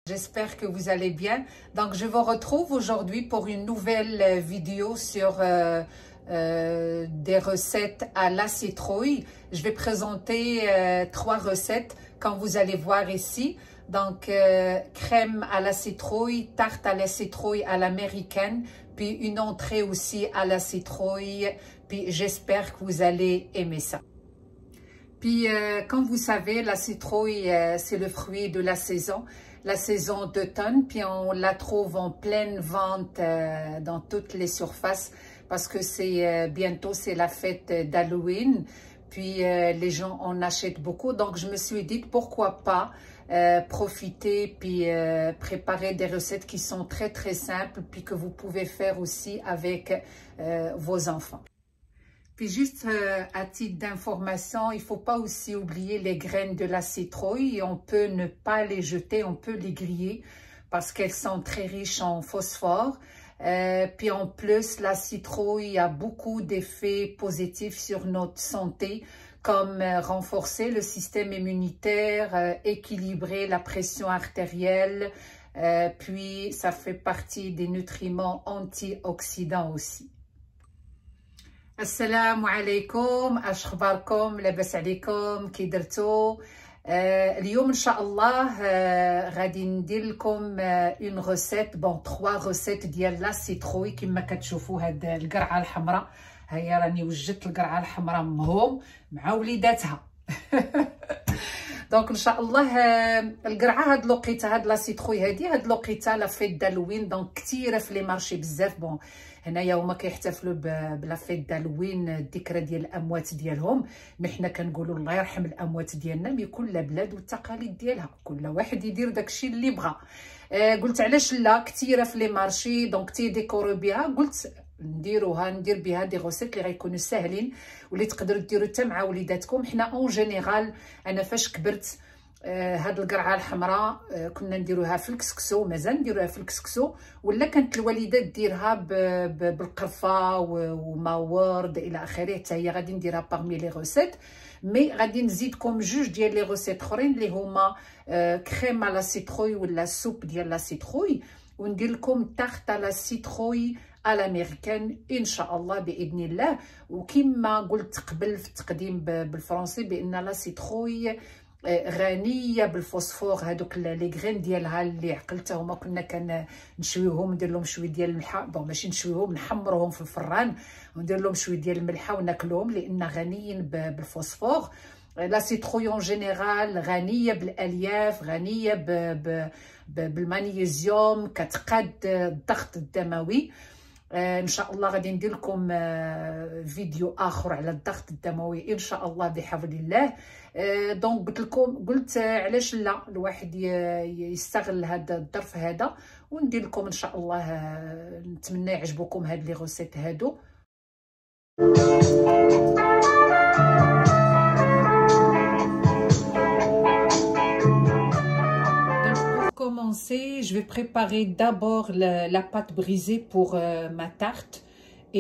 J'espère que vous allez bien. Donc, je vous retrouve aujourd'hui pour une nouvelle vidéo sur des recettes à la citrouille. Je vais présenter 3 recettes comme vous allez voir ici. Donc, crème à la citrouille, tarte à la citrouille à l'américaine, puis une entrée aussi à la citrouille. Puis, j'espère que vous allez aimer ça. Puis, comme vous savez, la citrouille, c'est le fruit de la saison d'automne. Puis, on la trouve en pleine vente dans toutes les surfaces parce que c'est bientôt, c'est la fête d'Halloween. Puis, les gens en achètent beaucoup. Donc, je me suis dit, pourquoi pas profiter puis préparer des recettes qui sont très, très simples puis que vous pouvez faire aussi avec vos enfants. Puis juste à titre d'information, il ne faut pas aussi oublier les graines de la citrouille. On peut ne pas les jeter, on peut les griller parce qu'elles sont très riches en phosphore. Puis en plus, la citrouille a beaucoup d'effets positifs sur notre santé, comme renforcer le système immunitaire, équilibrer la pression artérielle, puis ça fait partie des nutriments antioxydants aussi. السلام عليكم، اش اخباركم؟ لاباس عليكم؟ كي درتو؟ اليوم ان شاء الله غادي ندير لكم اون روسيت، بون 3 روسيت ديال لا سيتروي. كما كتشوفوا هاد القرعه الحمراء، هيا راني وجدت القرعه الحمراء مهم مع وليداتها. دونك ان شاء الله القرعه هاد لوقيته، هاد لا سيتروي هاد لوقيته لا فيت دالوين، دونك كثيره في لي مارشي بزاف. بون هنايا هما كيحتفلوا بلا فيت دالوين، الذكرى ديال الاموات ديالهم. مي حنا كنقولوا الله يرحم الاموات ديالنا، مي كل بلاد والتقاليد ديالها، كل واحد يدير داكشي اللي بغا. قلت علاش لا، كثيره في لي مارشي دونك تيديكورو بها. قلت ندير بها دي غوسيت اللي غيكونوا ساهلين واللي تقدروا ديروا حتى مع وليداتكم. حنا اون جينيرال انا فاش كبرت هاد القرعه الحمراء كنا نديروها في الكسكسو، مازال نديروها في الكسكسو، ولا كانت الوالده ديرها بالقرفه وماورد الى اخره. حتى هي غادي نديرها باغمي لي غوسيت، مي غادي نزيدكم جوج ديال لي غوسيت اخرين اللي هما كريم على سيتروي ولا سوب ديال لا سيتروي، وندير لكم تارت على سيتروي على الامريكان ان شاء الله باذن الله. وكما قلت قبل في التقديم بالفرنسي بان لا سيتروي غنيه بالفوسفور. هذوك لي غرين ديالها اللي عقلتهم كنا كنشويوهم، ندير لهم شويه ديال الملحه، بون ماشي نشويوهم، نحمروهم في الفران وندير لهم شويه ديال الملحه وناكلوهم لان غنيين بالفوسفور. لا سيتروي اون جينيرال غنيه بالالياف، غنيه بالمغنيسيوم، كتقاد الضغط الدموي. ان شاء الله غادي ندير لكم فيديو اخر على الضغط الدموي ان شاء الله بحفظ الله. دونك قلت علاش لا الواحد يستغل هذا الظرف هذا وندير لكم ان شاء الله. نتمنى يعجبكم هاد لي غوسيت هادو. Commencer, je vais préparer d'abord la pâte brisée pour ma tarte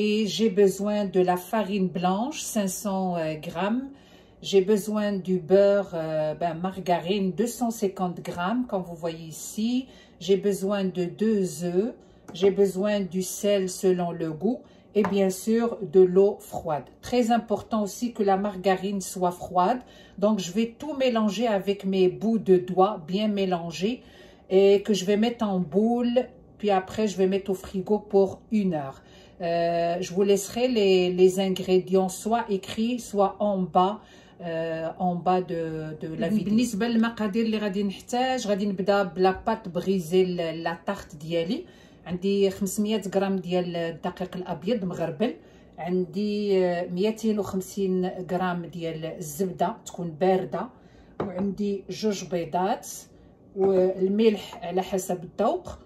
et j'ai besoin de la farine blanche 500 grammes. J'ai besoin du beurre margarine 250 grammes comme vous voyez ici. J'ai besoin de 2 œufs. J'ai besoin du sel selon le goût et bien sûr de l'eau froide. Très important aussi que la margarine soit froide. Donc je vais tout mélanger avec mes bouts de doigts, bien mélanger, et que je vais mettre en boule, puis après je vais mettre au frigo pour 1 heure. Je vous laisserai les ingrédients soit écrits soit en bas de la vidéo. بالنسبه للمقادير اللي غادي نحتاج، غادي نبدا بلا بات بريزي لا طارت ديالي. عندي 500 غرام ديال الدقيق الابيض مغربل، عندي 250 غرام ديال الزبده تكون بارده، وعندي 2 بيضات، والملح على حسب الذوق،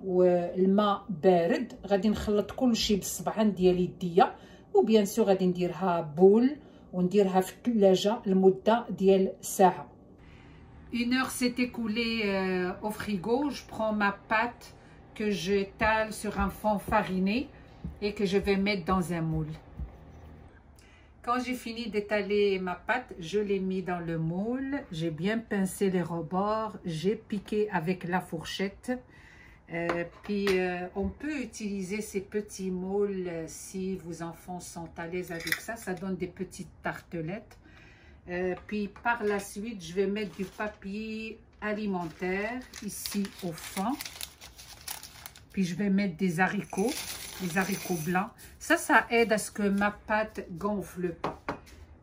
والماء بارد. غادي نخلط كلشي بالصبعان ديال يديا، وبيان سور غادي نديرها بول ونديرها في الثلاجه لمده ديال ساعه. 1 heure s'est écoulée au frigo. Je prends ma pâte que j'étale sur un fond fariné et que je vais mettre dans un moule. Quand j'ai fini d'étaler ma pâte, je l'ai mis dans le moule. J'ai bien pincé les rebords. J'ai piqué avec la fourchette. Puis on peut utiliser ces petits moules si vos enfants sont à l'aise avec ça. Ça donne des petites tartelettes. Puis par la suite, je vais mettre du papier alimentaire ici au fond. Puis je vais mettre des haricots blancs. Ça aide à ce que ma pâte gonfle pas.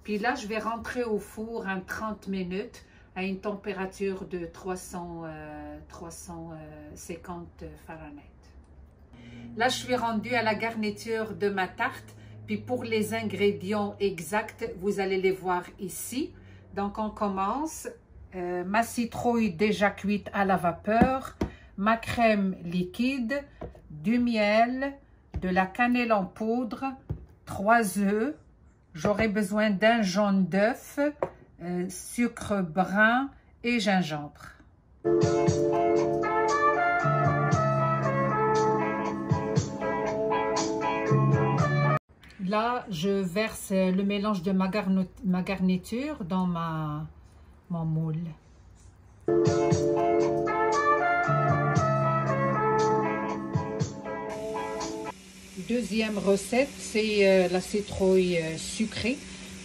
Puis là, je vais rentrer au four en 30 minutes à une température de 350 Fahrenheit. Là, je suis rendue à la garniture de ma tarte. Puis pour les ingrédients exacts, vous allez les voir ici. Donc on commence. Ma citrouille déjà cuite à la vapeur, ma crème liquide, du miel, de la cannelle en poudre, 3 œufs. J'aurai besoin d'un jaune d'œuf, sucre brun et gingembre. Là, je verse le mélange de ma garniture dans mon moule. Deuxième recette, c'est la citrouille sucrée.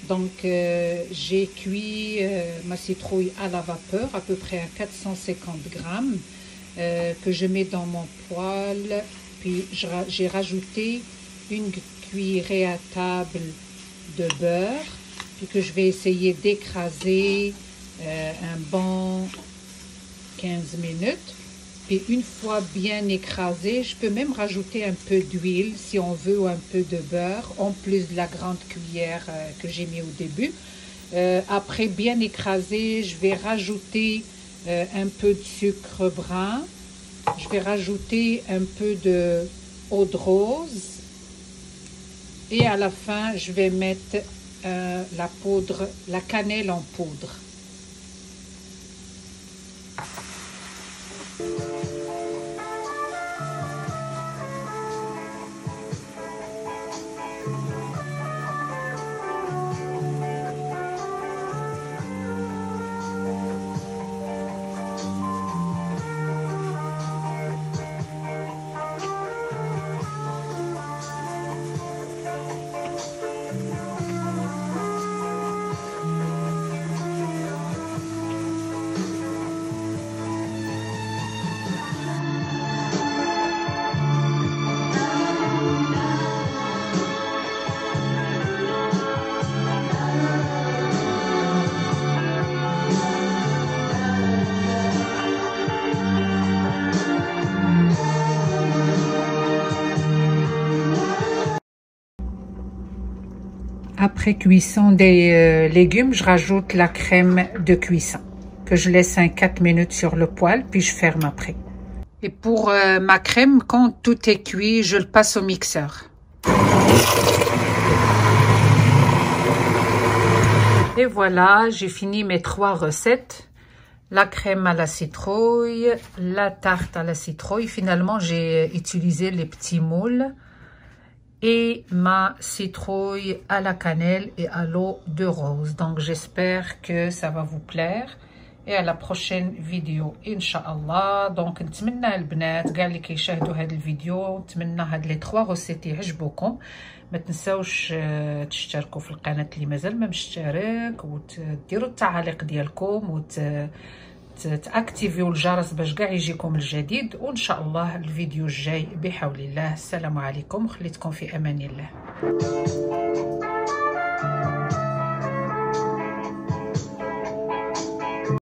Donc, j'ai cuit ma citrouille à la vapeur, à peu près à 450 grammes, que je mets dans mon poêle. Puis, j'ai rajouté une cuillerée à table de beurre, puis que je vais essayer d'écraser un bon 15 minutes. Puis une fois bien écrasé, je peux même rajouter un peu d'huile si on veut ou un peu de beurre, en plus de la grande cuillère que j'ai mis au début. Après bien écrasé, je vais rajouter un peu de sucre brun. Je vais rajouter un peu d'eau de rose. Et à la fin, je vais mettre la cannelle en poudre. Après cuisson des légumes, je rajoute la crème de cuisson que je laisse 4 minutes sur le poêle, puis je ferme après. Et pour ma crème, quand tout est cuit, je le passe au mixeur. Et voilà, j'ai fini mes 3 recettes. La crème à la citrouille, la tarte à la citrouille. Finalement, j'ai utilisé les petits moules. Et ma citrouille à la cannelle et à l'eau de rose. Donc, j'espère que ça va vous plaire. Et à la prochaine vidéo, Inch'Allah. Donc, نتمنى البنات كاع اللي كيشاهدوا هذا الفيديو نتمنى هاد لي 3 ريسيت يعجبوكم. ما تنساوش تشتركوا في القناة اللي مازال ما مشترك، وتديروا التعاليق ديالكم تاكتيفيو الجرس باش كاع يجيكم الجديد. وان شاء الله الفيديو الجاي بحول الله. السلام عليكم، خليتكم في امان الله.